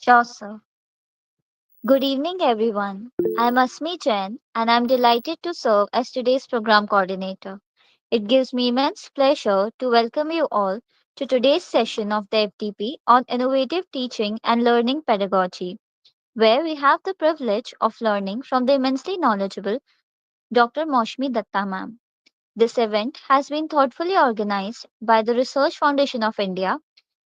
Sure, sir. Good evening, everyone. I'm Asmi Jain, and I'm delighted to serve as today's program coordinator. It gives me immense pleasure to welcome you all to today's session of the FTP on innovative teaching and learning pedagogy, where we have the privilege of learning from the immensely knowledgeable Dr. Moshmi Datta ma'am. This event has been thoughtfully organized by the Research Foundation of India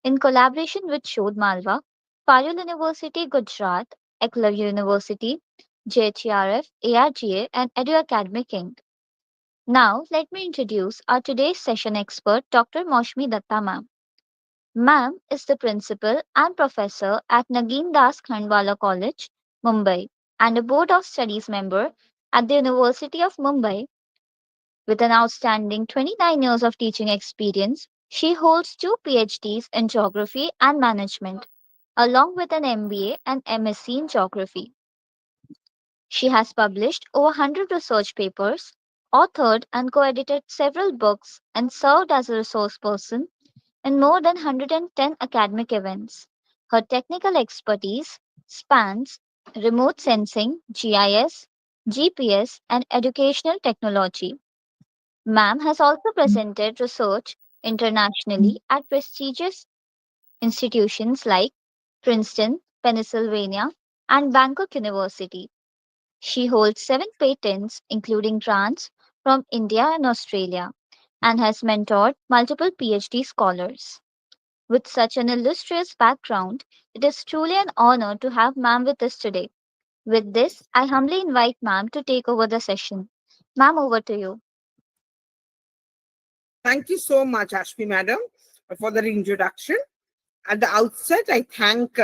in collaboration with Shodh Malwa, Payal University, Gujarat, Eklavya University, JHRF, ARGA, and Edu Academic Inc. Now, let me introduce our today's session expert, Dr. Moshmi Datta ma'am. Ma'am is the principal and professor at Nagin Das Khandwala College, Mumbai, and a Board of Studies member at the University of Mumbai. With an outstanding 29 years of teaching experience, she holds two PhDs in geography and management, along with an MBA and MSc in geography. She has published over 100 research papers, authored and co edited several books, and served as a resource person in more than 110 academic events. Her technical expertise spans remote sensing, GIS, GPS, and educational technology. Ma'am has also presented research internationally at prestigious institutions like Princeton, Pennsylvania, and Bangkok University. She holds 7 patents, including grants from India and Australia, and has mentored multiple PhD scholars. With such an illustrious background, it is truly an honor to have Ma'am with us today. With this, I humbly invite Ma'am to take over the session. Ma'am, over to you. Thank you so much, Ashmi Madam, for the introduction. At the outset, I thank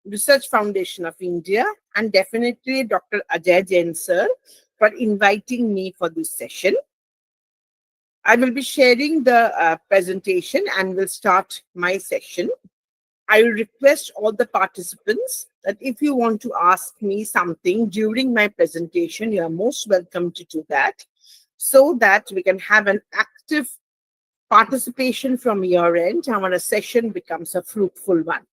Research Foundation of India and definitely Dr. Ajay Jain sir for inviting me for this session. I will be sharing the presentation and will start my session. I will request all the participants that if you want to ask me something during my presentation, you are most welcome to do that so that we can have an active participation from your end and our session becomes a fruitful one.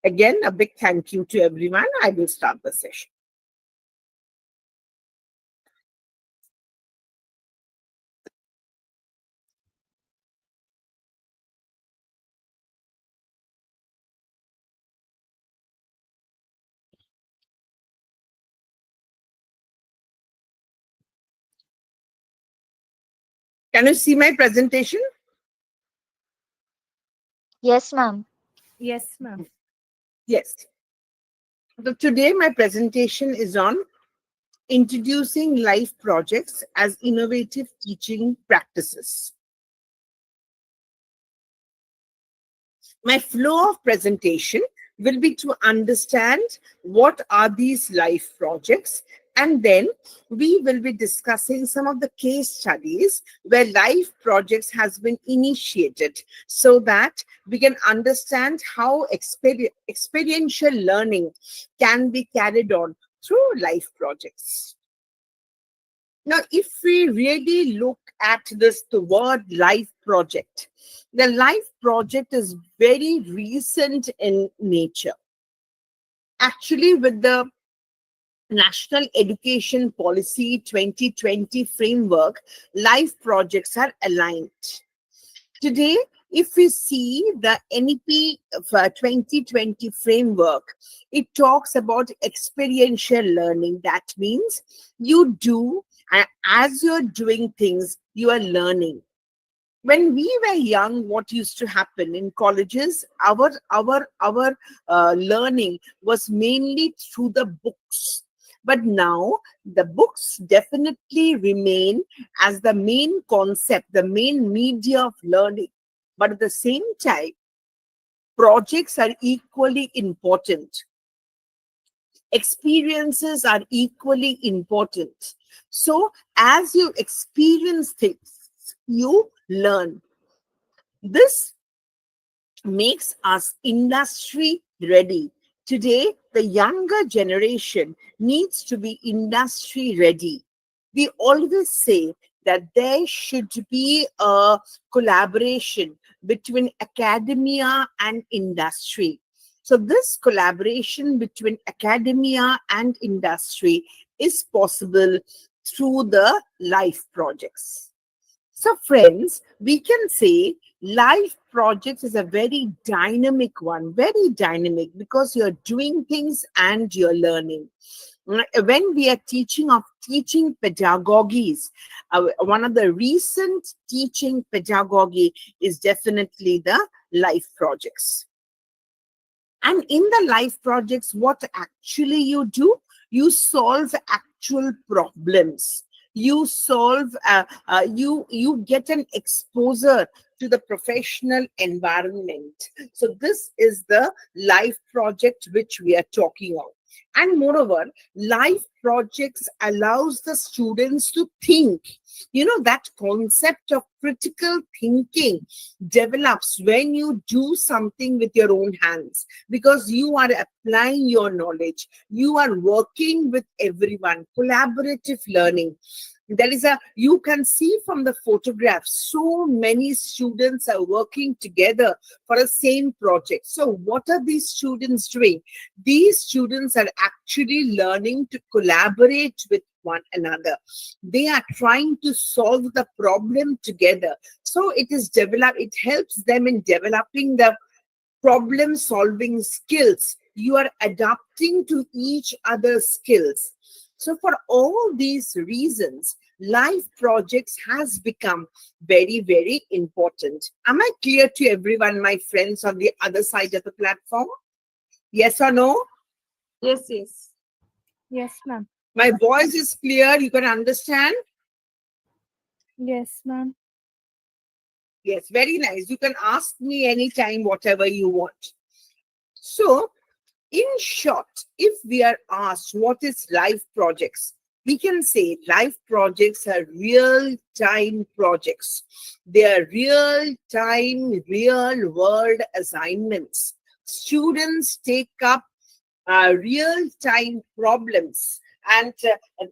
Again, a big thank you to everyone. I will start the session. Can you see my presentation? Yes, ma'am. Yes, ma'am. Yes. So today my presentation is on introducing life projects as innovative teaching practices. My flow of presentation will be to understand what are these life projects, and then we will be discussing some of the case studies where life projects has been initiated so that we can understand how experiential learning can be carried on through life projects. Now, if we really look at the word life project, the life project is very recent in nature. Actually, with the National Education Policy 2020 framework, life projects are aligned. Today, if we see the NEP 2020 framework, it talks about experiential learning. That means you do, and as you're doing things, you are learning. When we were young, what used to happen in colleges, our learning was mainly through the books. But now the books definitely remain as the main concept, the main media of learning. But at the same time, projects are equally important. Experiences are equally important. So as you experience things, you learn. This makes us industry ready. Today, the younger generation needs to be industry ready. We always say that there should be a collaboration between academia and industry. So this collaboration between academia and industry is possible through the life projects. So friends, we can say life projects is a very dynamic one, very dynamic, because you're doing things and you're learning. When we are teaching pedagogies, one of the recent teaching pedagogy is definitely the life projects. And in the life projects, what actually you do, you solve actual problems. You solve, you get an exposure to the professional environment. So this is the life project which we are talking of. And moreover, life projects allows the students to think. That concept of critical thinking develops when you do something with your own hands, because you are applying your knowledge, you are working with everyone, collaborative learning. You can see from the photograph, so many students are working together for a same project. So what are these students doing? These students are actually learning to collaborate with one another. They are trying to solve the problem together. So it helps them in developing the problem solving skills. You are adapting to each other's skills. So for all these reasons, life projects has become very, very important. Am I clear to everyone, my friends on the other side of the platform? Yes or no? Yes, yes. Yes, ma'am. My voice is clear. You can understand? Yes, ma'am. Yes, very nice. You can ask me anytime, whatever you want. So, in short, if we are asked what is life projects, we can say life projects are real-time projects. They are real-time, real-world assignments. Students take up real-time problems, and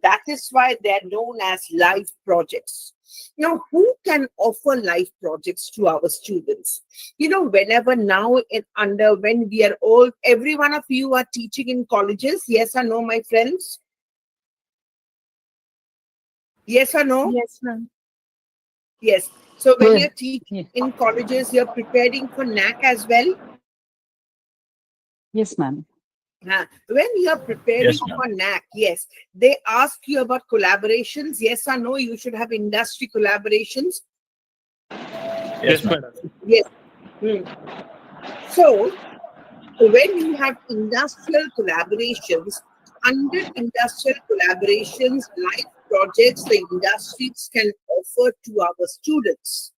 that is why they are known as life projects. Now, who can offer life projects to our students? Whenever now when we are all, every one of you are teaching in colleges, yes or no, my friends? Yes or no? Yes, ma'am. Yes. So when Yes. you're teaching in colleges, you're preparing for NAC as well. Yes, ma'am. When you're preparing Yes, ma'am. for NAC, yes, they ask you about collaborations. Yes or no, you should have industry collaborations. Yes, madam. Yes. Hmm. So when you have industrial collaborations, under industrial collaborations, life projects the industries can offer to our students.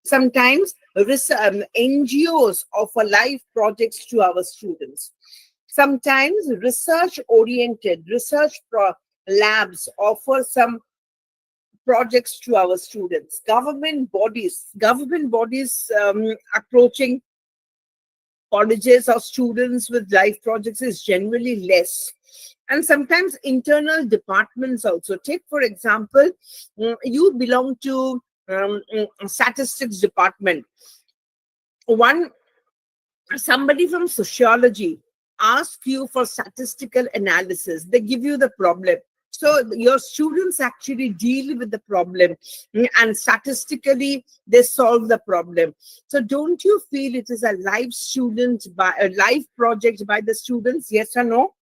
Sometimes NGOs offer life projects to our students. Sometimes research-oriented labs offer some projects to our students. Government bodies approaching colleges or students with life projects is generally less. And sometimes internal departments also. Take, for example, you belong to statistics department. Somebody from sociology asks you for statistical analysis. They give you the problem. So your students actually deal with the problem, and statistically they solve the problem. So don't you feel it is a life project by the students? Yes or no?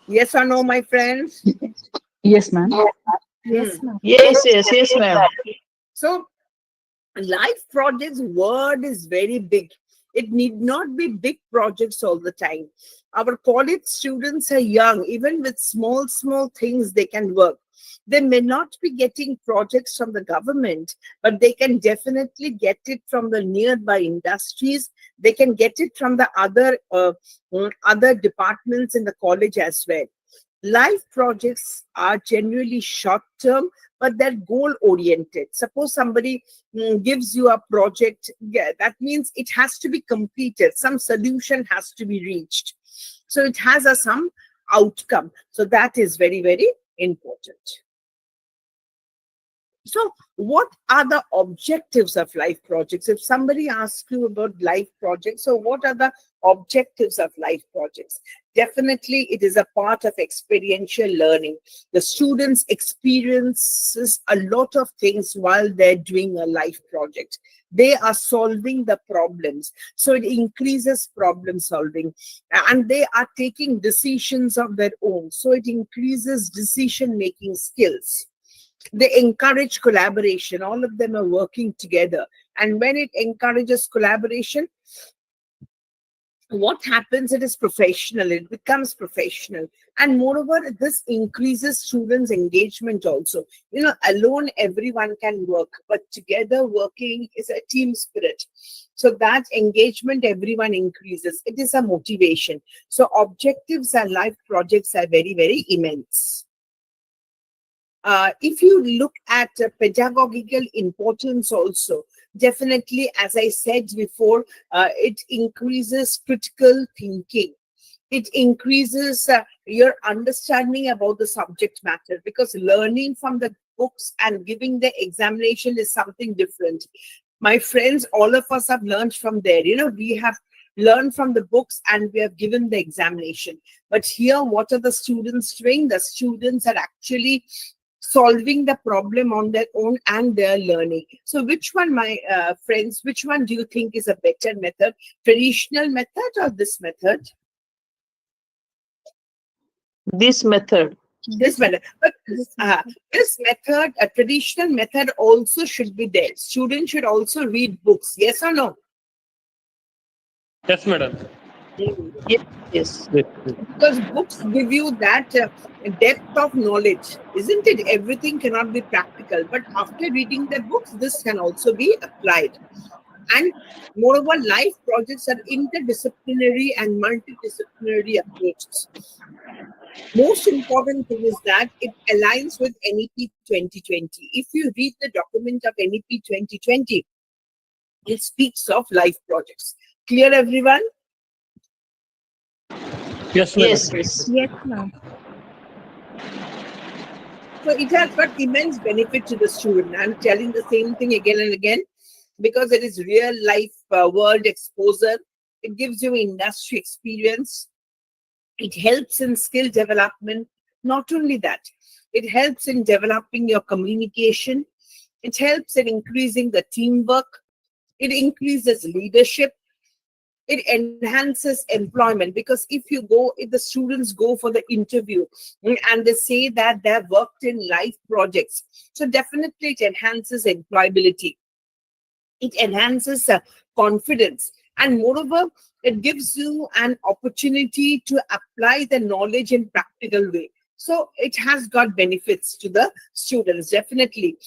Yes or no, my friends? Yes, ma'am. Yes, ma'am. Yes, ma'am. So life projects word is very big. It need not be big projects all the time. Our college students are young. Even with small things they can work. They may not be getting projects from the government, but they can definitely get it from the nearby industries. They can get it from the other departments in the college as well. Life projects are generally short term, but they're goal oriented. Suppose somebody gives you a project, yeah, that means it has to be completed. Some solution has to be reached. So it has some outcome. So that is very, very important. So, what are the objectives of life projects? If somebody asks you about life projects, so what are the objectives of life projects? Definitely, it is a part of experiential learning. The students experiences a lot of things while they're doing a life project. They are solving the problems, so it increases problem solving, and they are taking decisions of their own, so it increases decision making skills. They encourage collaboration. All of them are working together. And when it encourages collaboration, what happens? It is professional. It becomes professional. And moreover, this increases students' engagement also. Alone everyone can work, but together working is a team spirit. So that engagement, everyone increases. It is a motivation. So objectives and life projects are very, very immense. If you look at pedagogical importance also, definitely, as I said before, it increases critical thinking. It increases your understanding about the subject matter, because learning from the books and giving the examination is something different. My friends, all of us have learned from there. We have learned from the books and we have given the examination. But here, what are the students doing? The students are actually solving the problem on their own and they're learning. So which one, my friends, which one do you think is a better method? Traditional method or this method? This method. This method. But this method, a traditional method also should be there. Students should also read books. Yes or no? Yes, madam. Yes. Yes. Yes. Because books give you that depth of knowledge, isn't it? Everything cannot be practical, but after reading the books, this can also be applied. And moreover, life projects are interdisciplinary and multidisciplinary approaches. Most important thing is that it aligns with NEP 2020. If you read the document of NEP 2020, it speaks of life projects. Clear, everyone? Yes, madam. Yes. Yes. Yes, ma'am. So it has got immense benefit to the student. I'm telling the same thing again and again, because it is real life world exposure. It gives you industry experience. It helps in skill development. Not only that, it helps in developing your communication. It helps in increasing the teamwork. It increases leadership. It enhances employment, because if the students go for the interview and they say that they have worked in life projects, so definitely it enhances employability. It enhances confidence, and moreover, it gives you an opportunity to apply the knowledge in practical way. So it has got benefits to the students, definitely.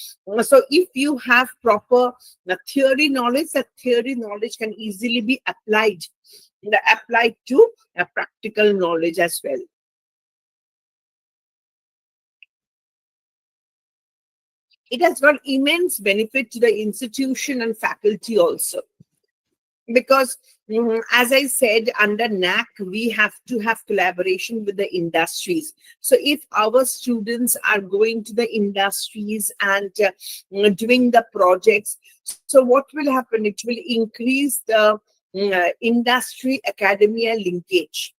So if you have proper theory knowledge, that theory knowledge can easily be applied to practical knowledge as well. It has got immense benefit to the institution and faculty also, because as I said, under NAC we have to have collaboration with the industries. So if our students are going to the industries and doing the projects, so what will happen? It will increase the industry academia linkage.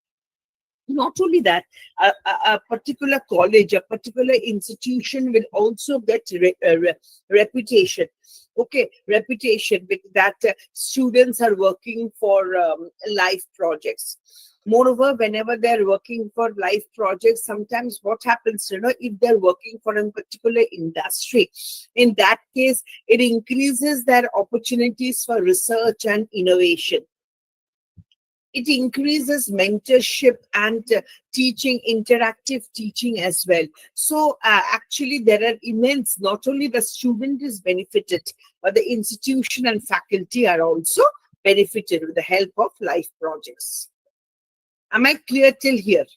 Not only that, a particular college, a particular institution will also get reputation. Okay, reputation with that students are working for life projects. Moreover, whenever they're working for life projects, sometimes what happens, if they're working for a particular industry, in that case, it increases their opportunities for research and innovation. It increases mentorship and teaching, interactive teaching as well. So actually there are immense, not only the student is benefited, but the institution and faculty are also benefited with the help of life projects. Am I clear till here?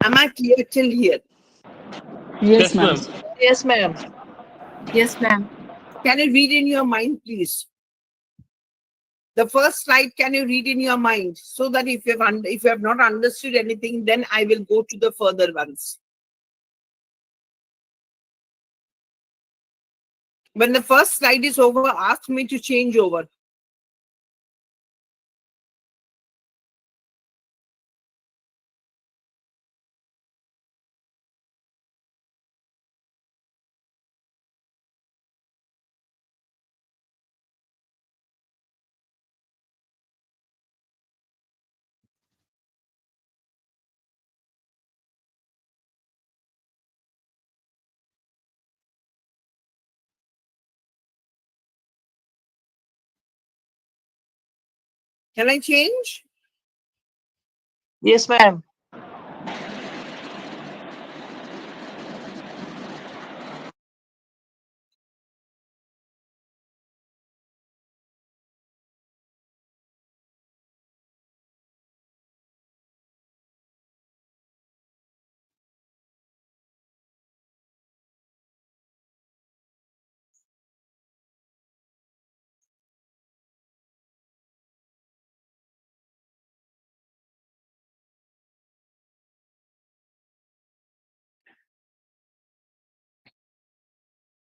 Am I clear till here? Yes, Yes, ma'am. ma'am. Yes, ma'am. Yes, ma'am. Can you read in your mind, please? The first slide, can you read in your mind, so that if you have not understood anything, then I will go to the further ones. When the first slide is over, ask me to change over. Can I change? Yes, ma'am.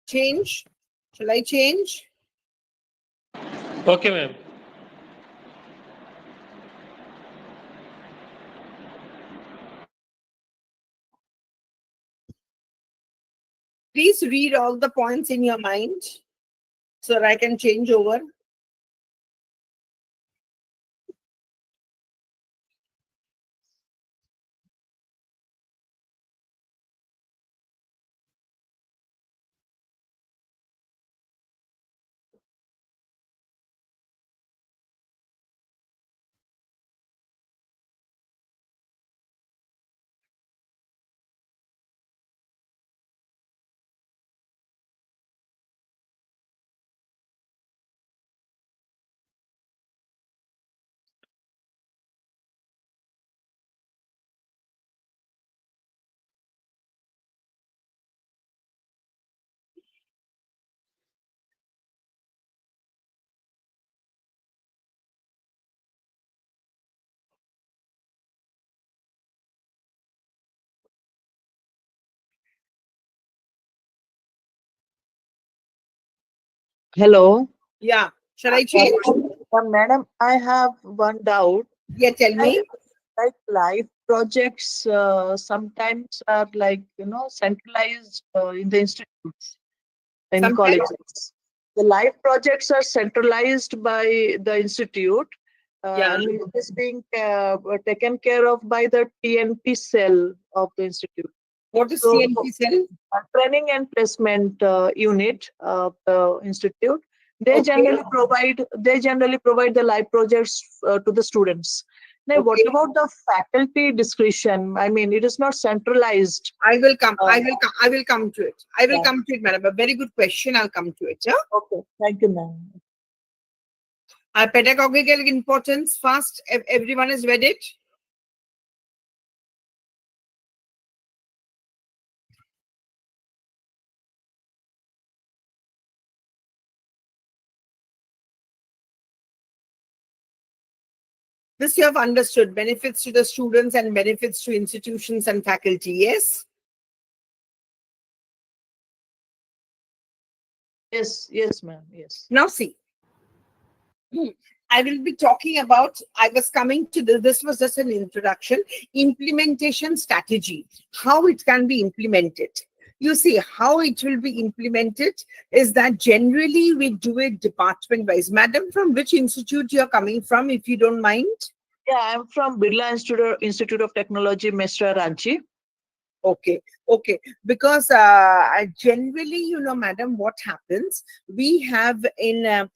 Change? Shall I change? Okay, ma'am. Please read all the points in your mind so that I can change over. Hello. Yeah. Shall I change? Madam, I have one doubt. Yeah, tell me. Like life projects sometimes are like, centralized in the institutes, in Sometimes. colleges. The life projects are centralized by the institute. Yeah. And it is being taken care of by the TNP cell of the institute. What is So, TNP cell? training and placement unit of the institute, they Okay. generally provide the live projects to the students. Now, what Okay. about the faculty discretion? I mean, it is not centralized. I will come. Uh, I will come to it. I will yeah. come to it, madam. A very good question. I'll come to it. Yeah. Okay, thank you, ma'am. Pedagogical importance first. Everyone has read it. This you have understood. Benefits to the students and benefits to institutions and faculty. Yes. Yes, ma'am. Yes. Now see. I will be talking about, I was coming to this was just an introduction, implementation strategy, how it can be implemented. You see, how it will be implemented is that generally we do it department wise. Madam, from which institute you're coming from, if you don't mind? Yeah, I'm from Birla Institute of Technology, Mesra, Ranchi. Okay, because generally, you know, madam, what happens? We have internal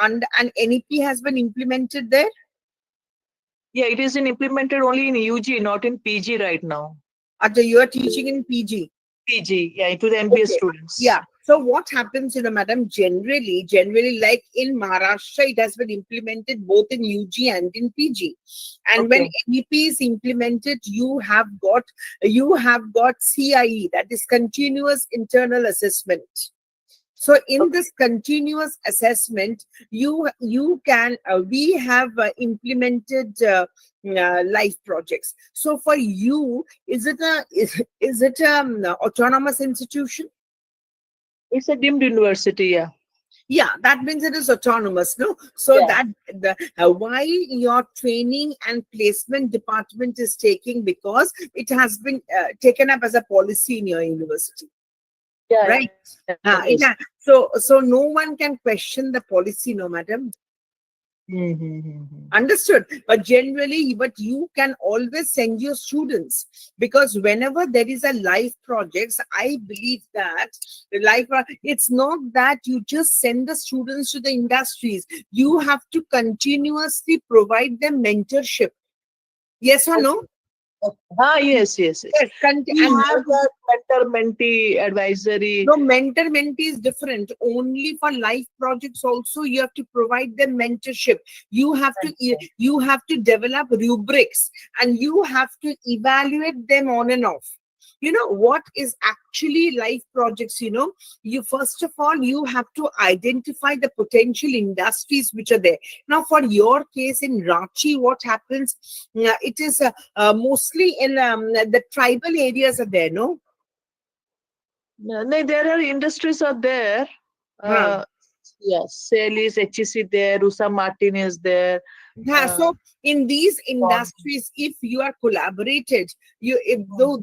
and NEP has been implemented there. Yeah, it is implemented only in UG, not in PG right now. You are teaching in PG. PG, yeah, to the MBA students. Yeah. So what happens, you know, madam, generally, like in Maharashtra, it has been implemented both in UG and in PG. And when NEP is implemented, you have got CIE, that is continuous internal assessment. So in this continuous assessment, you can we have implemented life projects. So for you, is it a autonomous institution? It's a deemed university, yeah. Yeah, that means it is autonomous, no? So Yeah. that the why your training and placement department is taking, because it has been taken up as a policy in your university, Yeah, right? yes. So no one can question the policy, no, madam. Mm-hmm. Understood. But generally, but you can always send your students, because whenever there is a live projects, I believe that the it's not that you just send the students to the industries. You have to continuously provide them mentorship. Yes or no? Yes. Yes. We And have that mentor-mentee advisory. no, mentor mentee is different. Only for life projects also you have to provide them mentorship. You have to develop rubrics, and you have to evaluate them on and off. You know what is actually life projects, you first of all you have to identify the potential industries which are there. Now for your case in Ranchi, what happens, it is mostly in the tribal areas are there, no? No, there are industries are there. Huh. Yes, Sale is HEC there, Rusa Martin is there. Yeah, Uh, so in these Bond. industries, if you are collaborated,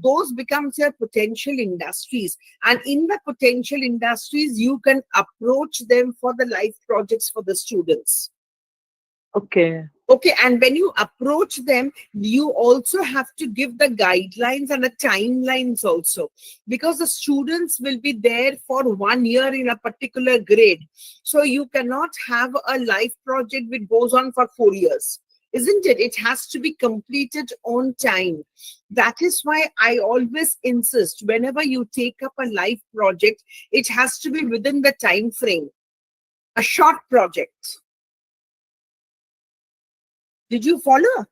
those becomes your potential industries, and in the potential industries, you can approach them for the life projects for the students. Okay. Okay, and when you approach them, you also have to give the guidelines and the timelines also, because the students will be there for 1 year in a particular grade. So you cannot have a life project which goes on for 4 years, isn't it? It has to be completed on time. That is why I always insist, whenever you take up a life project, it has to be within the time frame. A short project. Did you follow?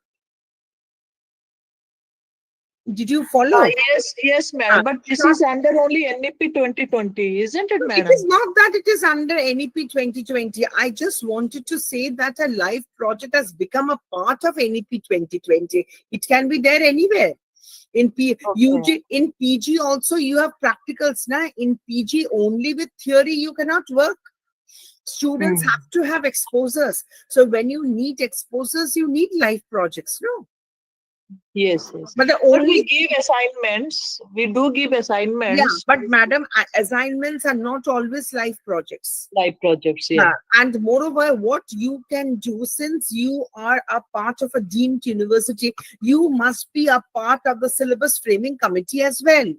Did you follow? Yes, Uh, madam. But this short. is under only NEP 2020, isn't it, It is madam? not that it is under NEP 2020. I just wanted to say that a life project has become a part of NEP 2020. It can be there anywhere. Okay. In PG also you have practicals. Na? In PG only with theory you cannot work. Students Hmm. have to have exposures. So when you need exposures, you need life projects. No, Yes. but the But we only give assignments. We do give yeah, assignments, but madam, assignments are not always life projects. live projects. Yeah. And moreover, what you can do, since you are a part of a deemed university, you must be a part of the syllabus framing committee as well.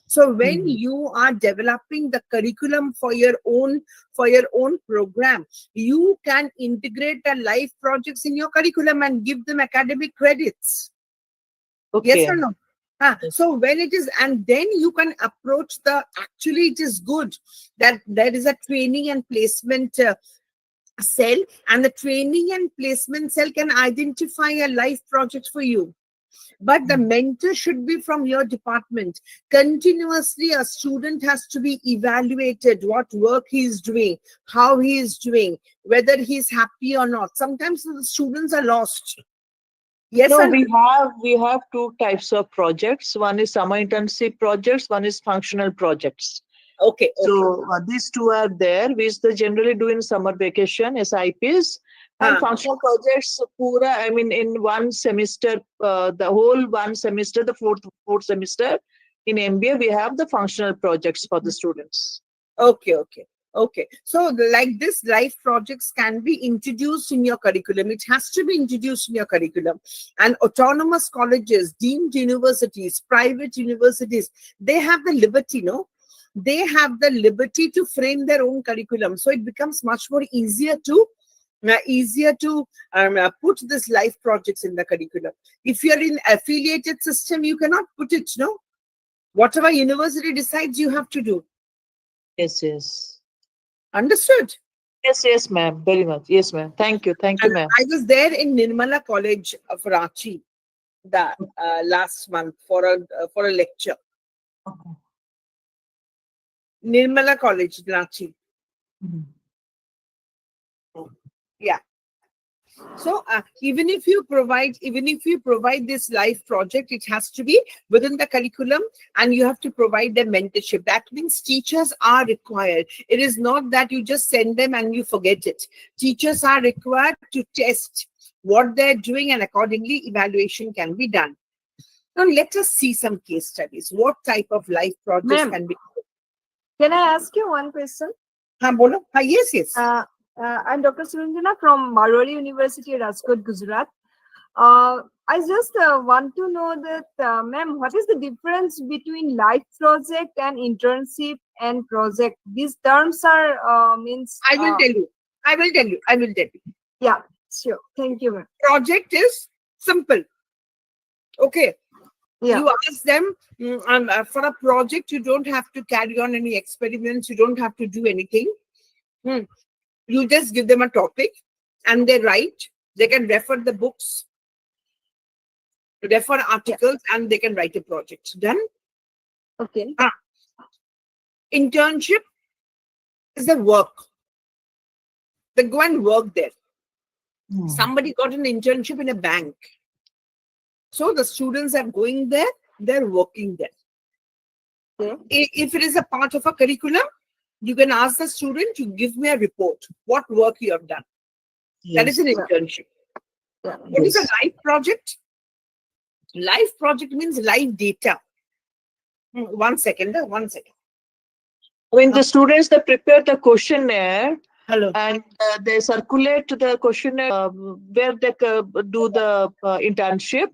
So when Hmm. you are developing the curriculum for your own program, you can integrate the life projects in your curriculum and give them academic credits. Yes or Okay. no? Yes. So when it is, and then you can approach actually it is good that there is a training and placement cell, and the training and placement cell can identify a life project for you. But the Hmm. mentor should be from your department. Continuously, a student has to be evaluated, what work he is doing, how he is doing, whether he is happy or not. Sometimes the students are lost. Yes No, or no? we have two types of projects. One is summer internship projects. One is functional projects. Okay, okay. So these two are there, which they generally do in summer vacation, SIPs, and Huh. functional projects. Pura, I mean, in one semester, the whole one semester, the fourth semester in MBA, we have the functional projects for the students. Okay. So, like this, life projects can be introduced in your curriculum. It has to be introduced in your curriculum. And autonomous colleges, deemed universities, private universities, they have the liberty, no? They have the liberty to frame their own curriculum. So it becomes much more easier to put this life projects in the curriculum. If you're in affiliated system, you cannot put it, no? Whatever university decides, you have to do. Yes. Understood? Yes, ma'am. Very much. Yes, ma'am. Thank you, And ma'am. I was there in Nirmala College of Ranchi the last month for a lecture. Okay. Nirmala College, Ranchi. Mhm. Yeah. So even if you provide this life project, it has to be within the curriculum, and you have to provide them mentorship. That means teachers are required. It is not that you just send them and you forget it. Teachers are required to test what they're doing, and accordingly evaluation can be done. Now let us see some case studies. What type of life projects Ma'am, can be? can I ask you one question? Haan, bolo. Haan, yes. I'm Dr. Surunjana from Marwari University, Rajkot, Gujarat. I just want to know that, ma'am, what is the difference between life project and internship and project? These terms are means. I will tell you. Yeah, sure. Thank you, ma'am. Project is simple. Okay. Yeah. You ask them for a project, you don't have to carry on any experiments, you don't have to do anything. You just give them a topic and they write. They can refer the books, refer articles, and they can write a project. Done? Okay. Internship is the work. They go and work there. Somebody got an internship in a bank. So the students are going there, they're working there. Okay. If it is a part of a curriculum, you can ask the student to give me a report, what work you have done. That is an internship. Yeah. What is a life project? Life project means live data. 1 second. When the students, they prepare the questionnaire, Hello. and they circulate the questionnaire where they do the internship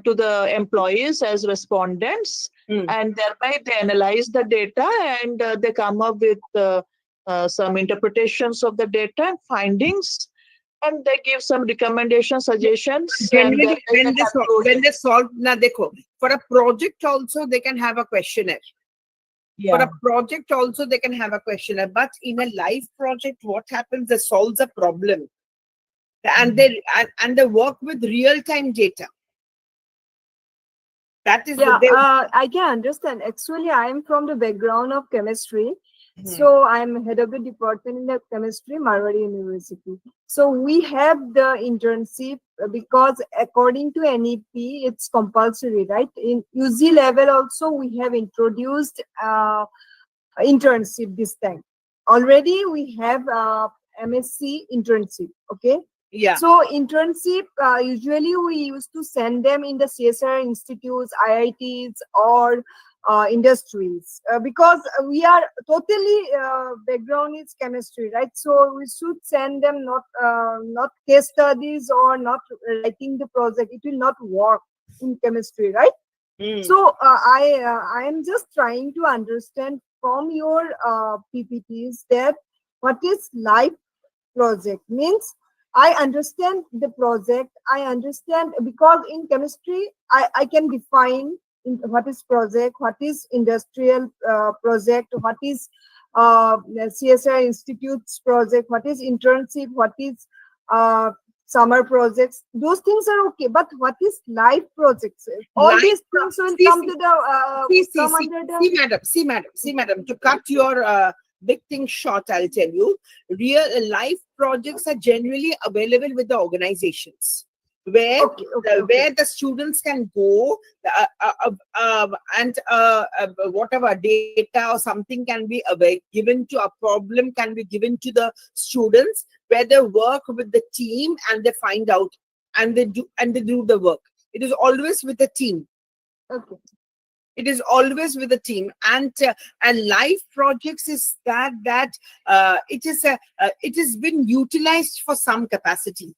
to the employees as respondents, and thereby they analyze the data, and they come up with some interpretations of the data findings, and they give some recommendations, suggestions. Generally, when they solve, for a project also they can have a questionnaire. For a project also they can have a questionnaire, but in a life project, what happens? They solve a problem, and they work with real-time data. That is I can understand. Actually, I am from the background of chemistry. So I'm head of the department in the chemistry, Marwari University. So we have the internship because according to NEP, it's compulsory, right? In UG level also, we have introduced internship this time. Already we have MSc internship, okay? Yeah. So internship, usually we used to send them in the CSR institutes, IITs, or industries, because we are totally background is chemistry, right? So we should send them not case studies or not writing the project. It will not work in chemistry, right? So I am just trying to understand from your PPTs that what is life project means. I understand the project. I understand because in chemistry, I can define what is project, what is industrial project, what is CSR institutes project, what is internship, what is summer projects. Those things are okay, but what is life projects? All these things will come to the see madam, to cut your big thing short, I'll tell you, real life projects are generally available with the organizations where where the students can go and whatever data or something can be given to, a problem can be given to the students, where they work with the team and they find out and they do the work. It is always with the team. Okay. It is always with the team, and life projects is that it has been utilized for some capacity.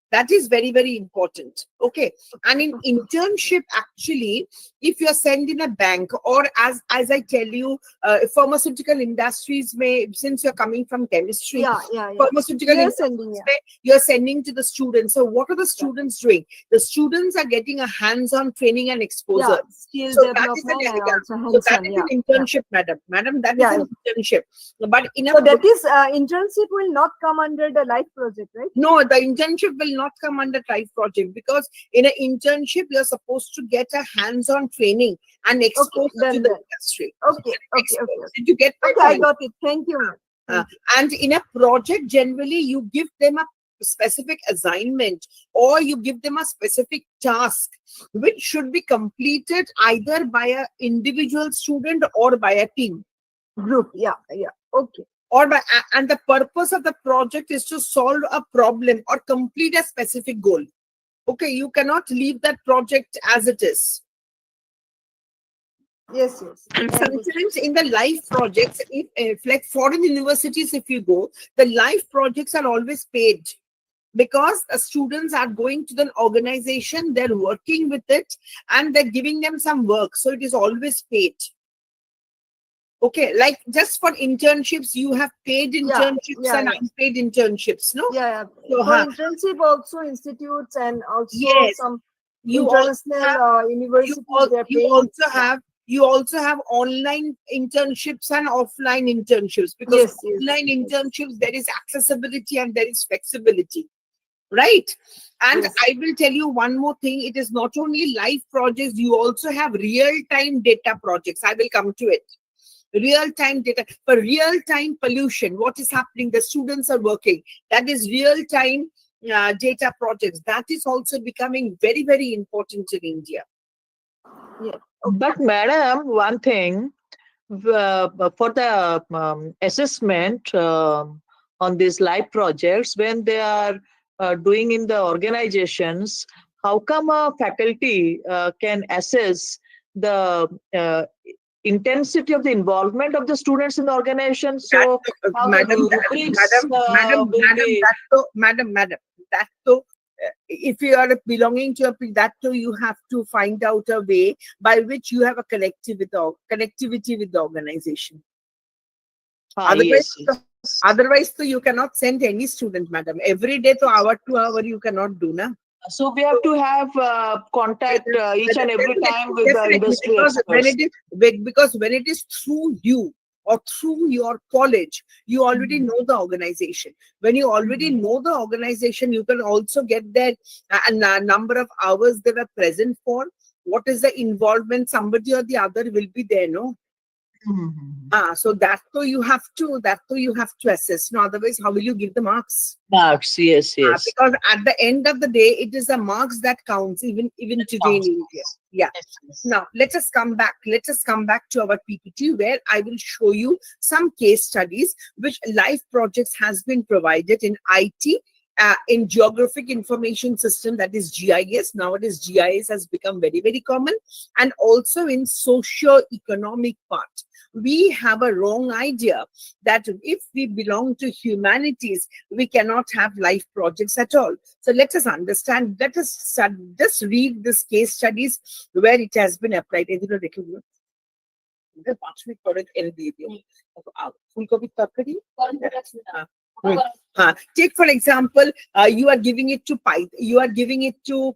That is very, very important. Okay. And in internship, actually, if you're sent in a bank, or as I tell you, pharmaceutical industries may, since you're coming from chemistry, pharmaceutical industries you're sending to the students. So what are the students doing? The students are getting a hands-on training and exposure. So that is an internship, madam. Madam, that is an internship. But that is internship will not come under the life project, right? No, the internship will not come under life project, because in an internship you're supposed to get a hands-on training and exposure to the industry. Okay. Did you get my point? I got it. Thank you. And in a project, generally you give them a specific assignment, or you give them a specific task which should be completed either by an individual student or by a team. Group. Yeah. Yeah. Okay. Or by, and the purpose of the project is to solve a problem or complete a specific goal. Okay, you cannot leave that project as it is. Yes. Yes. And I understand. sometimes in the life projects, if like foreign universities, if you go, the life projects are always paid, because the students are going to the organization, they're working with it, and they're giving them some work. So it is always paid. Okay, like just for internships, you have paid internships and unpaid internships, no? Yeah. So, For internship also institutes and also yes, some you also international have, universities. They're you paying. also have you also have online internships and offline internships, because online internships, there is accessibility and there is flexibility, right? And Yes. I will tell you one more thing. It is not only live projects, you also have real-time data projects. I will come to it. Real-time data for real-time pollution. What is happening? The students are working. That is real-time data projects. That is also becoming very, very important in India. Yeah. But madam, one thing, for the assessment on these live projects, when they are doing in the organizations, how come a faculty can assess the intensity of the involvement of the students in the organization? So how the rubrics will be... Madam, that so if you are belonging to that, so you have to find out a way by which you have a connectivity with the organization. Otherwise, so you cannot send any student, madam. Every day, to hour to hour, you cannot do, na. So we have to have contact each and every time with the industry experts. Because when it is through you or through your college, you already know the organization. When you already know the organization, you can also get their number of hours they were present for. What is the involvement? Somebody or the other will be there, no? So so you have to assess. No, otherwise, how will you give the marks? Marks, yes. Because at the end of the day, it is the marks that counts, even today in India. Yeah. Now let us come back. Let us come back to our PPT, where I will show you some case studies which live projects has been provided in IT. In Geographic Information System, that is GIS. Nowadays, GIS has become very, very common. And also in socio-economic part. We have a wrong idea that if we belong to humanities, we cannot have life projects at all. So let us understand, let us just read this case studies where it has been applied. Take for example, you are giving it to Python. You are giving it to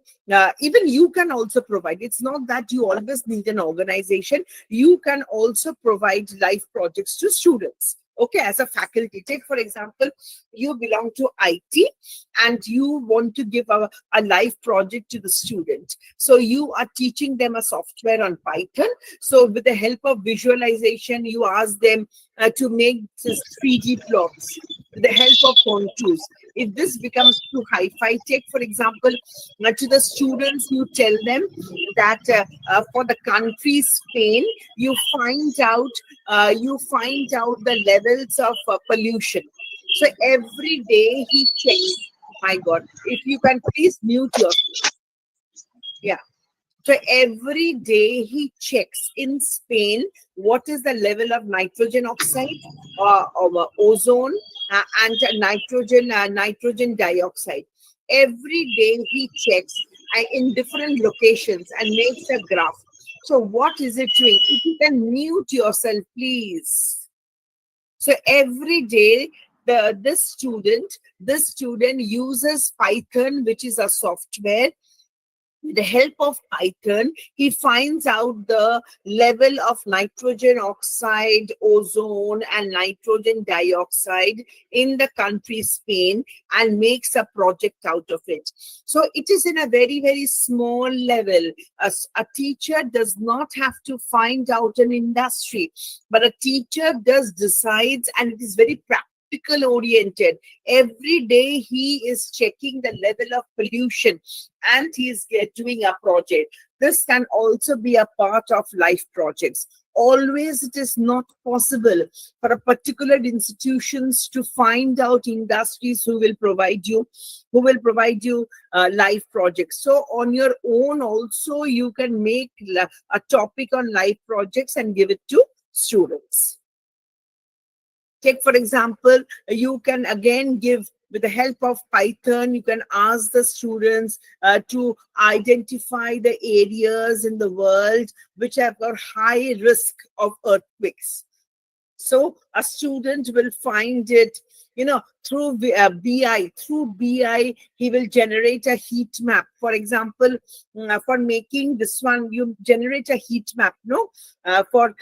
even you can also provide. It's not that you always need an organization. You can also provide life projects to students. Okay, as a faculty, take for example, you belong to IT and you want to give a life project to the student. So you are teaching them a software on Python. So with the help of visualization, you ask them to make this 3D plots with the help of contours. If this becomes too hi-fi, take for example, to the students, you tell them that for the country Spain, you find out the levels of pollution. So every day he checks. My God, if you can please mute yourself. Yeah. So every day he checks in Spain what is the level of nitrogen oxide, or ozone, and nitrogen dioxide. Every day he checks in different locations and makes a graph. So what is it doing? If you can mute yourself, please. So every day this student uses Python, which is a software. With the help of Python, he finds out the level of nitrogen oxide, ozone, and nitrogen dioxide in the country Spain and makes a project out of it. So it is in a very, very small level. A teacher does not have to find out an industry, but a teacher decides, and it is very practical. practical oriented. Every day he is checking the level of pollution and he is doing a project. This can also be a part of life projects. Always it is not possible for a particular institutions to find out industries who will provide you life projects. So on your own also you can make a topic on life projects and give it to students. Take for example, you can again give, with the help of Python, you can ask the students to identify the areas in the world which have a high risk of earthquakes. So a student will find it, through BI. Through BI, he will generate a heat map. For example, for making this one, you generate a heat map, no? For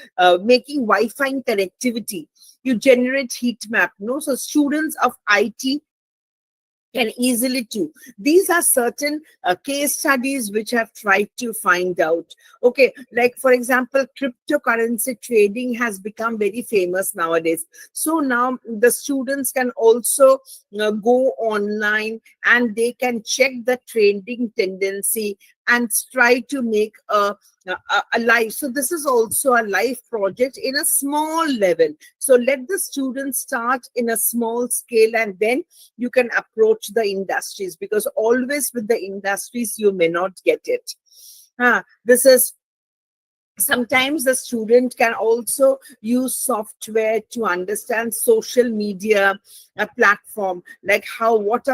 making Wi-Fi connectivity, you generate heat map, no? So students of IT can easily do. These are certain case studies which have tried to find out. Okay, like for example, cryptocurrency trading has become very famous nowadays. So now the students can also go online and they can check the trending tendency and try to make a life. So this is also a life project in a small level. So let the students start in a small scale and then you can approach the industries, because always with the industries you may not get it. This is sometimes the student can also use software to understand social media platform, like what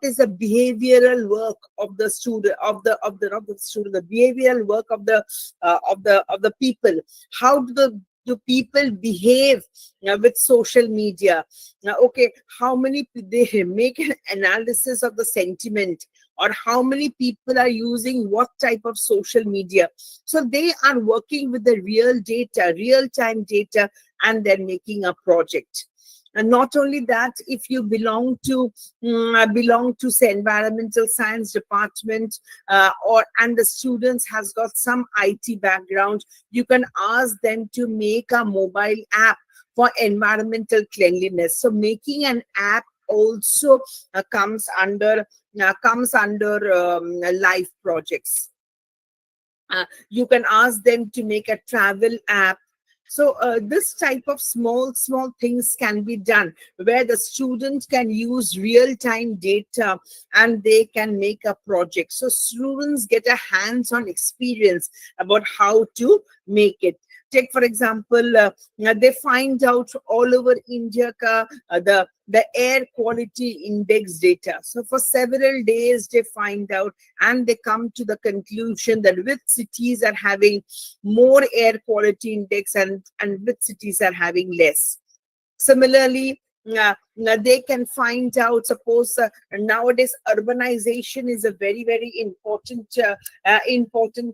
is the behavioral work of the student, the behavioral work of the people. How do people behave with social media? Okay, how many they make an analysis of the sentiment, or how many people are using what type of social media. So they are working with the real data, real time data, and they're making a project. And not only that, if you belong to say environmental science department, and the students has got some IT background, you can ask them to make a mobile app for environmental cleanliness. So making an app also comes under life projects. You can ask them to make a travel app. So this type of small things can be done, where the students can use real-time data and they can make a project. So students get a hands-on experience about how to make it. Take for example, they find out all over India the air quality index data. So for several days they find out and they come to the conclusion that which cities are having more air quality index and which cities are having less. Similarly, they can find out, suppose nowadays urbanization is a very, very important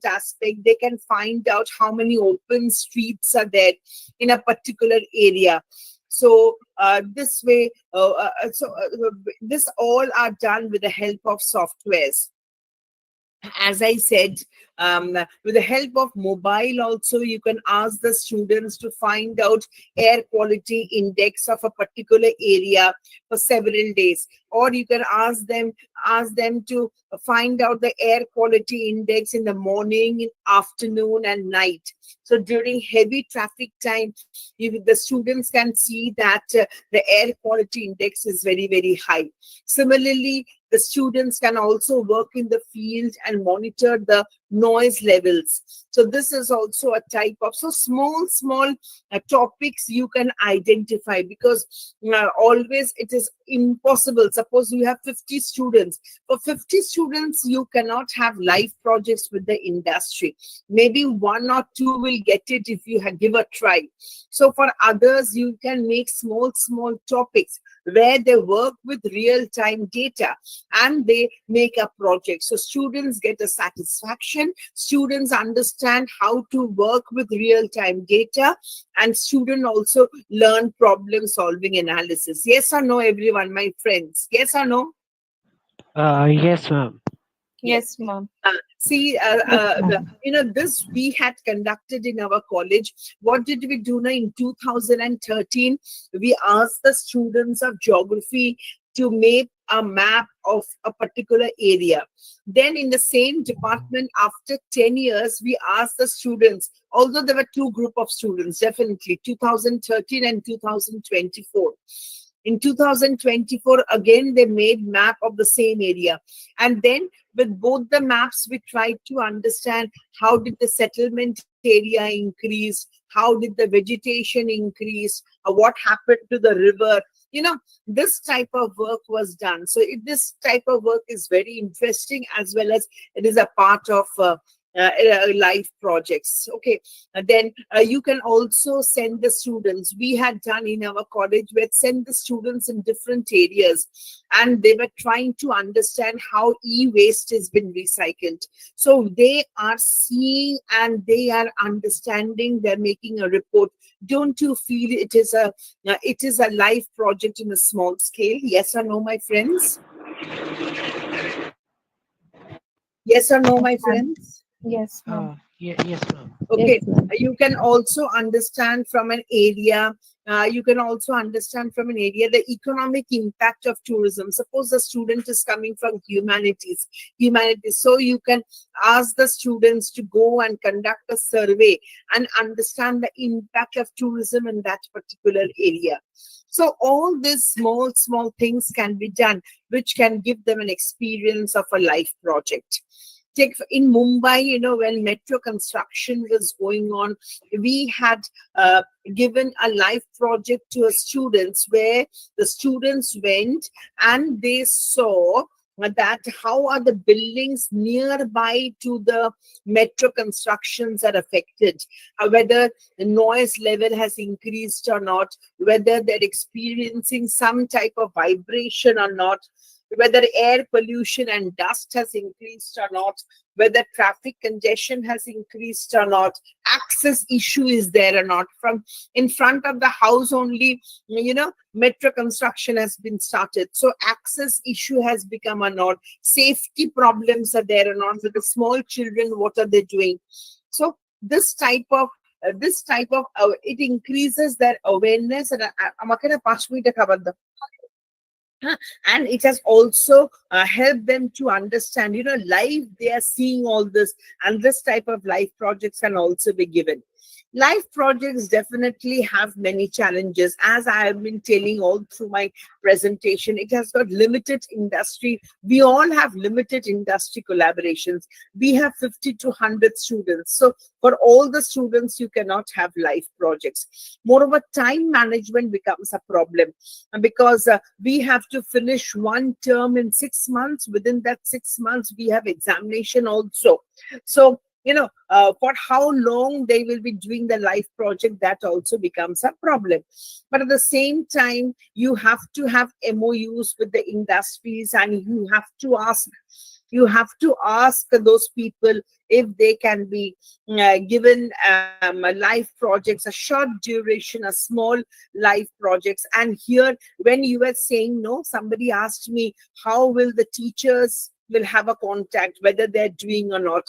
aspect. They can find out how many open streets are there in a particular area. So this way, this all are done with the help of softwares. As I said, with the help of mobile also, you can ask the students to find out air quality index of a particular area for several days, or you can ask them to find out the air quality index in the morning, in afternoon, and night. So during heavy traffic time, the students can see that the air quality index is very, very high. Similarly, the students can also work in the field and monitor the noise levels. So this is also a type of small topics you can identify, because always it is impossible. Suppose you have 50 students. For 50 students, you cannot have life projects with the industry. Maybe one or two will get it if you give a try. So for others, you can make small topics where they work with real-time data and they make a project. So students get a satisfaction, students understand how to work with real-time data, and students also learn problem-solving analysis. Yes or no, everyone, my friends? Yes or no? Yes, ma'am. Yes, ma'am. This we had conducted in our college. What did we do now in 2013? We asked the students of geography to make a map of a particular area. Then in the same department, after 10 years, we asked the students, although there were two group of students, definitely 2013 and 2024. In 2024, again, they made map of the same area. And then with both the maps, we tried to understand how did the settlement area increase, how did the vegetation increase, what happened to the river. This type of work was done. So this type of work is very interesting, as well as it is a part of life projects. Okay. And then you can also send the students. We had done in our college, we had sent the students in different areas, and they were trying to understand how e-waste has been recycled. So they are seeing and they are understanding, they're making a report. Don't you feel it is a life project in a small scale? Yes or no, my friends? Yes or no, my friends? Yes, ma'am. Yes, ma'am. Okay. Yes, ma'am. You can also understand from an area. The economic impact of tourism. Suppose the student is coming from humanities. So you can ask the students to go and conduct a survey and understand the impact of tourism in that particular area. So all these small things can be done, which can give them an experience of a life project. Take in Mumbai, when metro construction was going on, we had given a life project to students, where the students went and they saw that how are the buildings nearby to the metro constructions are affected, whether the noise level has increased or not, whether they're experiencing some type of vibration or not, whether air pollution and dust has increased or not, whether traffic congestion has increased or not, access issue is there or not. From in front of the house only, metro construction has been started. So access issue has become or not. Safety problems are there or not. With the small children, what are they doing? So this type of it increases their awareness. And and it has also helped them to understand, life, they are seeing all this, and this type of life projects can also be given. Life projects definitely have many challenges. As I have been telling all through my presentation, it has got limited industry. We all have limited industry collaborations. We have 50 to 100 students. So for all the students, you cannot have life projects. Moreover, time management becomes a problem, because we have to finish one term in 6 months. Within that 6 months, we have examination also. So for how long they will be doing the life project, that also becomes a problem. But at the same time, you have to have MOUs with the industries, and you have to ask those people if they can be given life projects, a short duration, a small life projects. And here, when you were saying no, somebody asked me, how will the teachers will have a contact, whether they're doing or not.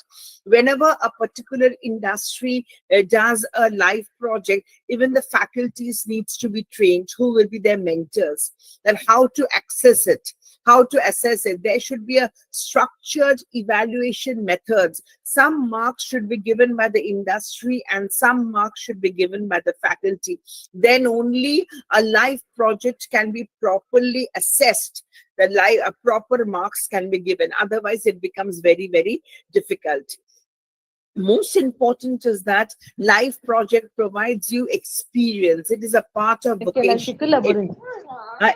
Whenever a particular industry does a life project, even the faculties needs to be trained, who will be their mentors, and how to access it, how to assess it. There should be a structured evaluation methods. Some marks should be given by the industry and some marks should be given by the faculty. Then only a life project can be properly assessed. Proper marks can be given. Otherwise, it becomes very, very difficult. Most important is that life project provides you experience. It is a part of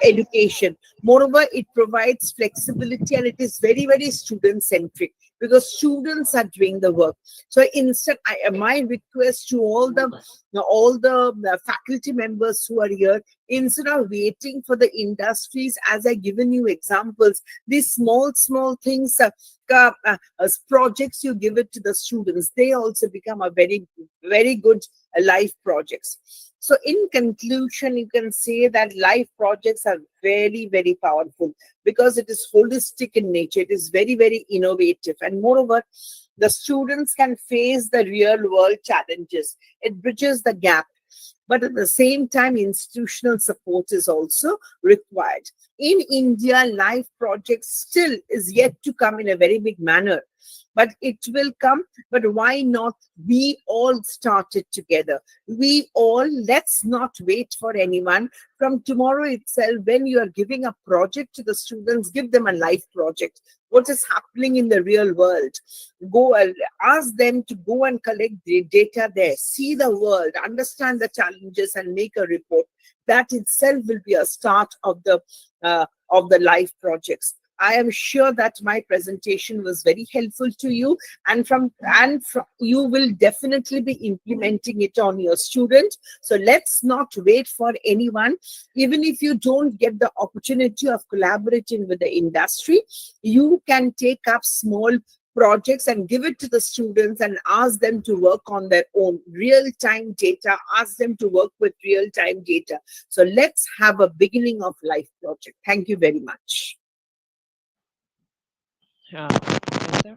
education. Moreover, it provides flexibility, and it is very, very student centric, because students are doing the work. So instead, my request to all the faculty members who are here, instead of waiting for the industries, as I given you examples, these small things, as projects, you give it to the students, they also become a very, very good life projects. So in conclusion, you can say that life projects are very, very powerful because it is holistic in nature. It is very, very innovative. And moreover, the students can face the real world challenges. It bridges the gap. But at the same time, institutional support is also required. In India, life projects still is yet to come in a very big manner, but it will come. But why not we all start it together? We all, let's not wait for anyone. From tomorrow itself, when you are giving a project to the students, give them a life project. What is happening in the real world? Go and ask them to go and collect the data there, see the world, understand the challenges, and make a report. That itself will be a start of the life projects. I am sure that my presentation was very helpful to you, and from you will definitely be implementing it on your student. So let's not wait for anyone. Even if you don't get the opportunity of collaborating with the industry, you can take up small projects and give it to the students and ask them to work on their own real-time data, ask them to work with real-time data. So let's have a beginning of life project. Thank you very much. Yes, sir.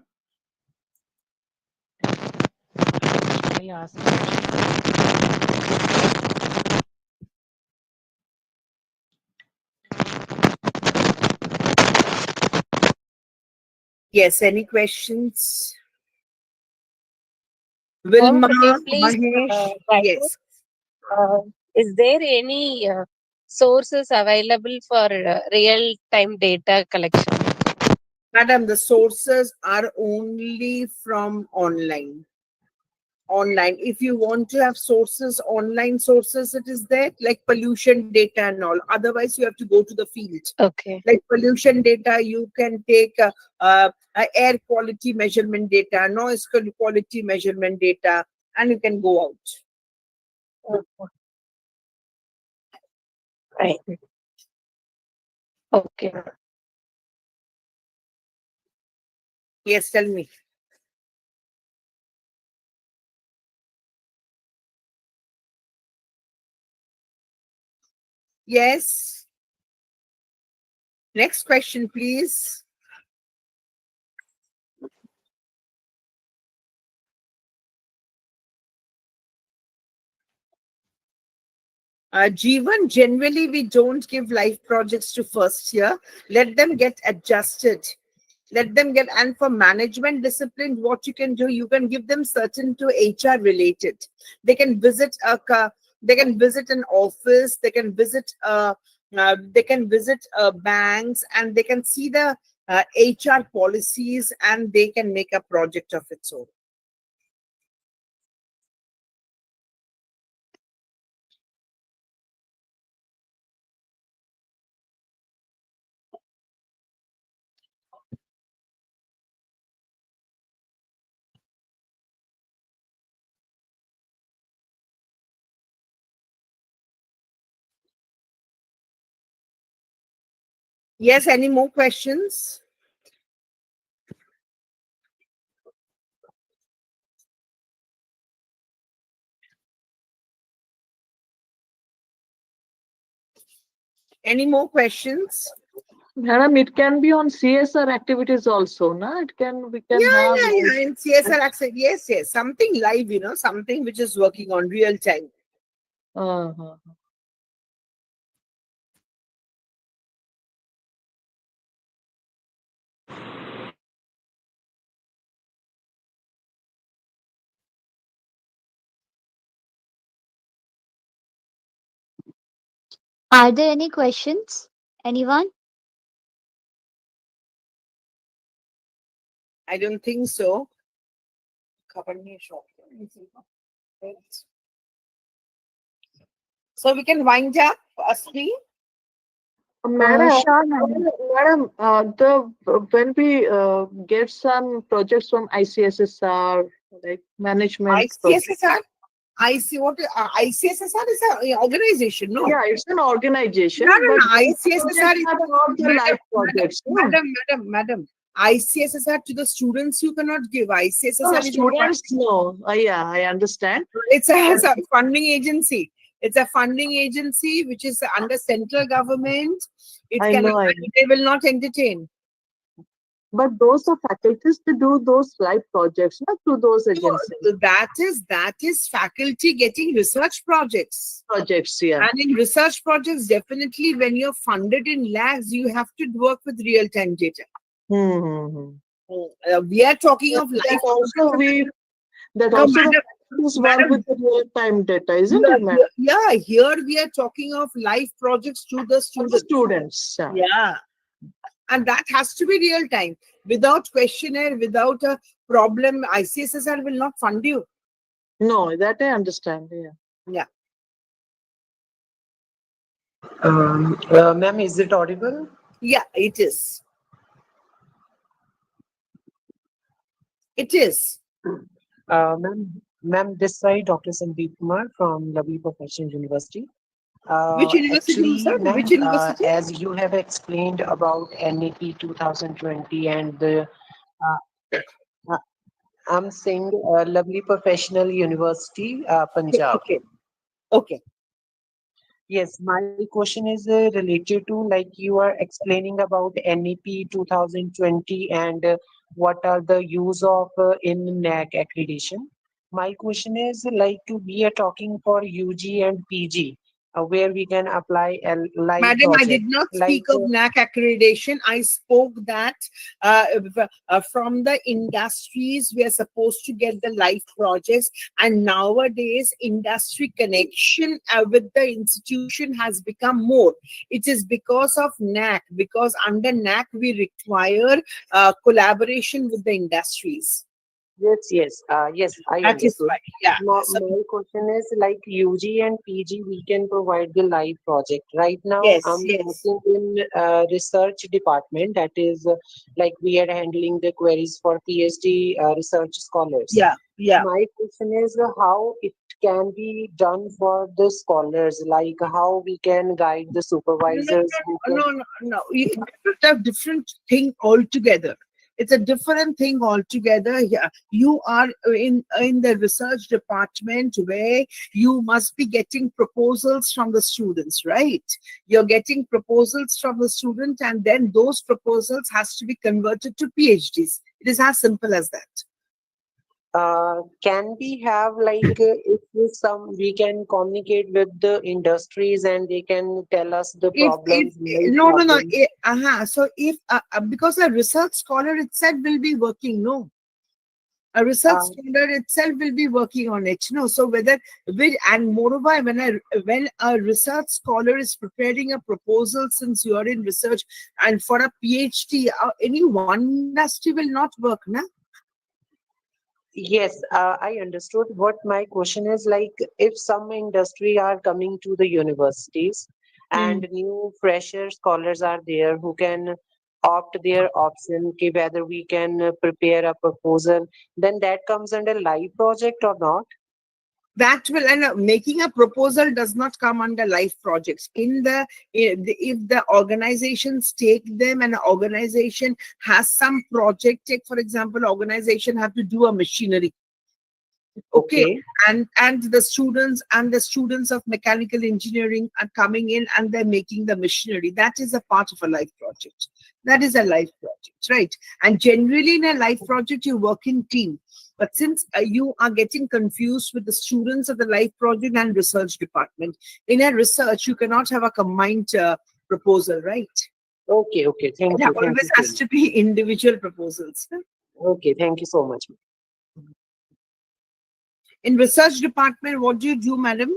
I ask a question. Yes, any questions? Ma'am, Vilma, could you please Mahesh, guide us? yes. Is there any sources available for real-time data collection? Madam, the sources are only from online. Online. If you want to have sources, online sources, it is there, like pollution data and all. Otherwise, you have to go to the field. Okay. Like pollution data, you can take air quality measurement data, noise quality measurement data, and you can go out. Right. Okay. Yes, tell me. Yes. Next question, please. Jeevan, generally we don't give life projects to first year. Let them get adjusted. Let them get, and for management discipline, what you can do, you can give them certain to HR related. They can visit they can visit an office, they can visit banks, and they can see the HR policies, and they can make a project of its own. Yes, any more questions? Any more questions? Madam, it can be on CSR activities also, no? We can have. Yeah. In CSR access, yes, something live, something which is working on real time. Uh-huh. Are there any questions? Anyone? I don't think so. So we can wind up, Asmi. Madam, Sure, ma'am. madam, when we get some projects from ICSSR, like management projects. ICSSR? What ICSSR is an organization, no? Yeah, it's an organization. No. But those ICSSR projects is are not the life projects. No? madam. ICSSR to the students you cannot give. ICSSR is a Students, no. Yeah, I understand. it's a funding agency. It's a funding agency which is under central government. It I can know. they will not entertain. But those are faculties to do those live projects, not to those So agencies. that is faculty getting research projects. Projects, yeah. And in research projects, definitely when you're funded in lakhs, you have to work with real-time data. Hmm. We are talking of That life. also that No, also the madam, faculties work madam, with the real-time data, isn't yeah, it, madam? yeah, here we are talking of life projects to the For the students. students. Yeah. Yeah. And that has to be real time. Without questionnaire, without a problem, ICSSR will not fund you. No, that I understand. Yeah. Yeah. Ma'am, is it audible? Yeah, it is. It is. Ma'am, this side, Dr. Sandeep Kumar from Lovely Professional University. Which university, Actually, sir? ma'am, Which university? as you have explained about NEP 2020 and the, uh, uh, I'm saying Lovely Professional University, Okay. Punjab. Okay. Okay. Yes, my question is related to like you are explaining about NEP 2020 and what are the use of in NAC accreditation. My question is like we are talking for UG and PG where we can apply a live Madam, I did project not like speak of NAC accreditation. I spoke that uh, from the industries, we are supposed to get the life projects. And nowadays, industry connection with the institution has become more. It is because of NAC, because under NAC, we require collaboration with the industries. yes, I That is understood. why. Yeah. So, My question is like UG and PG, we can provide the live project. Right now, yes, I'm yes. working in research department. That is like we are handling the queries for PhD research scholars. Yeah, yeah. My question is how it can be done for the scholars, like how we can guide the No, supervisors who no, can. no, no, no. It's a different thing altogether. It's a different thing altogether. Yeah, you are in the research department where you must be getting proposals from the students, right? You're getting proposals from the student, and then those proposals has to be converted to PhDs. It is as simple as that. Can we have like if some we can communicate with the industries and they can tell us the If problems, live no, no, no. problems? So if because a research scholar itself will be working, no, a research Uh, scholar itself will be working on it, no. So whether with, and moreover, when a research scholar is preparing a proposal, since you are in research and for a PhD, any one industry will not work, na? yes, I understood. What my question is like if some industry are coming to the universities and new fresher scholars are there who can opt their option ki whether we can prepare a proposal, then that comes under live project or not? That will, and making a proposal does not come under life projects. If the organizations take them, and an organization has some project, take for example, organization have to do a machinery. Okay. Okay. And the students of mechanical engineering are coming in and they're making the machinery. That is a part of a life project. That is a life project, right? And generally in a life project you work in team. But since you are getting confused with the students of the life project and research department, in a research you cannot have a combined proposal, right? Okay. It Thank always you so has to be individual proposals. much. Okay, thank you so much. In research department, what do you do, madam?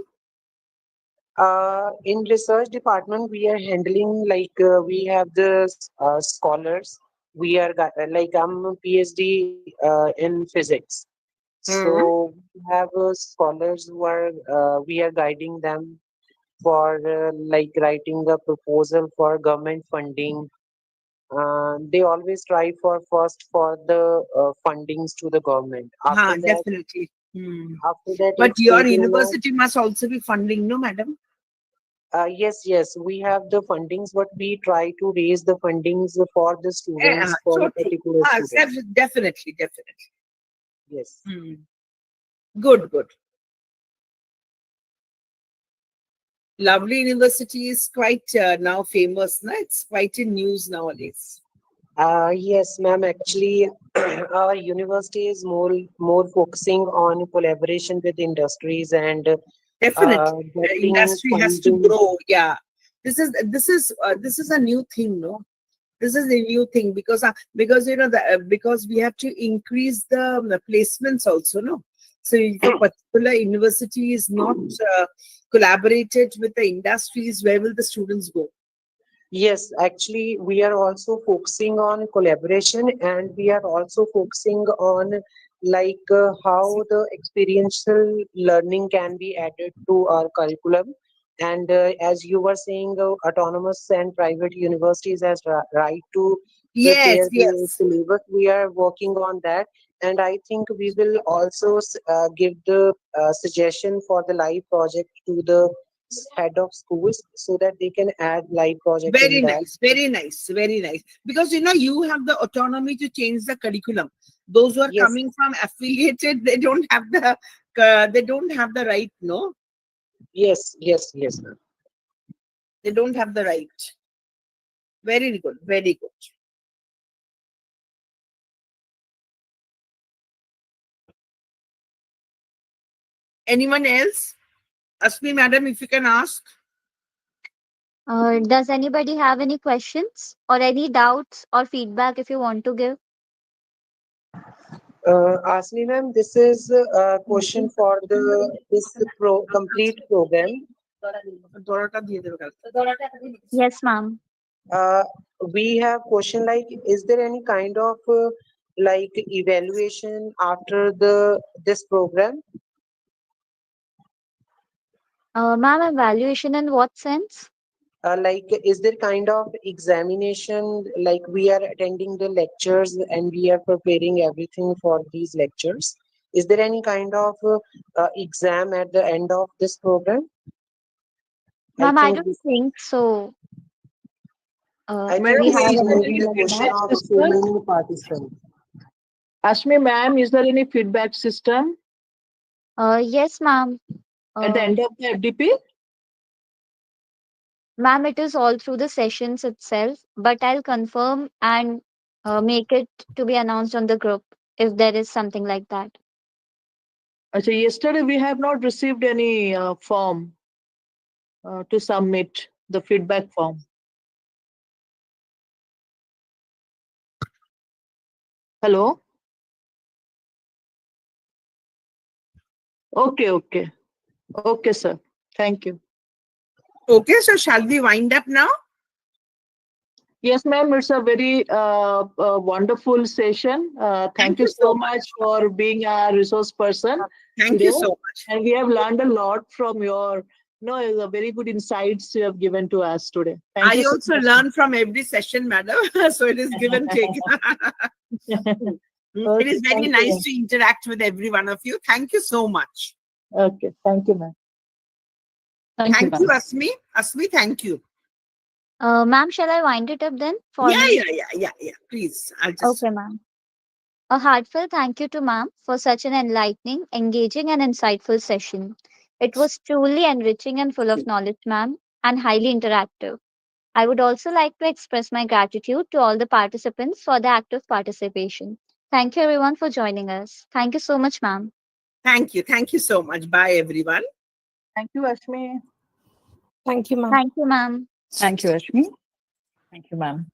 In research department, we are handling like we have the scholars. We are like I'm a PhD in physics, so we have scholars who are we are guiding them for like writing a proposal for government funding. They always try for first for the fundings to the government. Definitely. After that, But if they your do not university must also be funding, no, madam? Yes. We have the fundings, but we try to raise the fundings for the Yeah, students, for so a true. particular student. Definitely. Yes. Good, good. Lovely University is quite now famous. No? It's quite in news nowadays. Yes, ma'am. Actually, our university is more focusing on collaboration with industries and Definitely, getting industry has to funding. grow. Yeah, this is a new thing, no? This is a new thing because because we have to increase the placements also, no? So if a particular university is not collaborated with the industries, where will the students go? Yes, actually, we are also focusing on collaboration, and we are also focusing on how the experiential learning can be added to our curriculum. And as you were saying, autonomous and private universities has right to Yes, prepare the yes. syllabus. We are working on that, and I think we will also give the suggestion for the live project to the head of schools so that they can add live project in Very that. nice, very nice, very nice. Because you have the autonomy to change the curriculum. Those who are Yes, coming from affiliated, they don't have the right, no? yes, ma'am. They don't have the right. Very good, very good. Anyone else? Asmi, madam, if you can ask. Does anybody have any questions or any doubts or feedback if you want to give? Asmi ma'am, this is a question for this complete program. Yes, ma'am. Uh, we have question like, is there any kind of evaluation after the this program? Ma'am, evaluation in what sense? Is there kind of examination, like we are attending the lectures and we are preparing everything for these lectures? Is there any kind of exam at the end of this program? I Ma'am, I think don't think so. Madam, We this have is is there maybe any a anything like question that. feedback of so system? many participants. Ashmi, ma'am, is there any feedback system Yes, ma'am. at the Uh, end of the FDP? Ma'am, it is all through the sessions itself, but I'll confirm and make it to be announced on the group if there is something like that. So yesterday we have not received any form to submit the feedback form. Hello? Okay, sir. Thank you. Okay, so shall we wind up now? Yes, ma'am, it's a very wonderful session. Thank Thank you you so so much. much for being a resource person Thank today. you so much. And we have learned a lot from your, the very good insights you have given to us today. Thank I you so also much. learn from every session, madam. So it is give and take. It Okay, is very thank you, nice ma'am. to interact with every one of you. Thank you so much. Okay, thank you, ma'am. Thank you, Asmi. Asmi, thank you. Ma'am, shall I wind it up then Yeah, formally? Please, I'll just. Okay, ma'am. A heartfelt thank you to ma'am for such an enlightening, engaging, and insightful session. It was truly enriching and full of knowledge, ma'am, and highly interactive. I would also like to express my gratitude to all the participants for their active participation. Thank you, everyone, for joining us. Thank you so much, ma'am. Thank you. Thank you so much. Bye, everyone. Thank you, Ashmi. Thank you, ma'am. Thank you, ma'am. Thank you, Ashmi. Thank you, ma'am.